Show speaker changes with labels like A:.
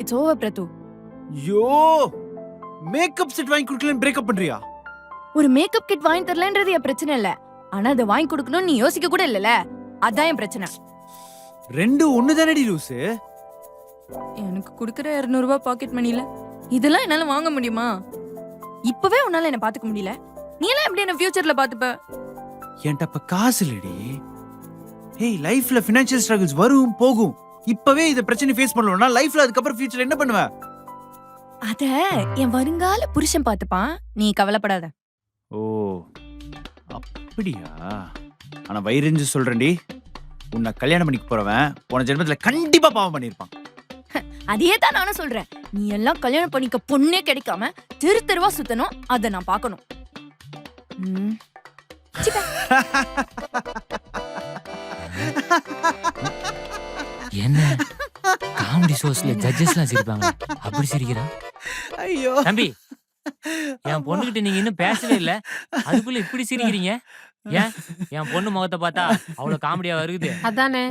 A: It's over பிரது.
B: யோ makeup set வாங்கி கொடுக்கலன்னு பிரேக்கப் பண்றியா?
A: ஒரு மேக்கப் கிட் வாங்கி தரலன்றது என் பிரச்சனை இல்ல. ஆனா அதை வாங்கி கொடுக்கணும்னு நீ யோசிக்க கூட இல்லல. அதான் என் பிரச்சனை.
B: ரெண்டு ஒண்ணுதானடி லூசு.
A: எனக்கு கொடுக்கற 200 ரூபாய் பாக்கெட் மணில இதெல்லாம் என்னால வாங்க முடியுமா? இப்பவே உன்னால என்ன பாத்துக்க முடியல. நீ எல்லாம் எப்படி என்ன ஃபியூச்சர்ல பாத்துப்ப?
B: என்கிட்ட அப்ப காசு இல்லடி. ஏய் லைஃப்ல ஃபினான்ஷியல் ஸ்ட்ரகிள்ஸ் வரும் போகும். இப்பவே இத பிரச்சனை ஃபேஸ் பண்ணலனா லைஃப்ல அதுக்கப்புறம் ஃபியூச்சர்ல என்ன பண்ணுவ?
A: அத என் வருங்கால புருஷன் பாத்துப்பான். நீ கவலைப்படாத.
B: ஓ அப்படியா? ஆனா வயிறுஞ்சு சொல்றேன்டி, உன்னை கல்யாணம் பண்ணிக்க போறவன் போன ஜென்மத்துல கண்டிப்பா பாவம் பண்ணிருப்பான்.
A: அதே தான் நானும் சொல்றேன். நீ எல்லாம் கல்யாணம் பண்ணிக்க பொண்ணே கிடைக்காம தெரு தெருவா சுத்தணும். அத நான் பார்க்கணும்.
C: என்ன காமெடி ஷோஸ்ல ஜட்ஜஸ்லாம் சிரிப்பாங்க, அப்படி சிரிக்கிறான்.
B: ஐயோ
C: தம்பி, என் பொண்ணுகிட்ட நீங்க இன்னும் பேசவே இல்ல, அதுக்குள்ள இப்படி சிரிக்கிறீங்க? ஏன் என் பொண்ணு முகத்தை பார்த்தா அவ்வளவு காமெடியா வருது?
D: அதானே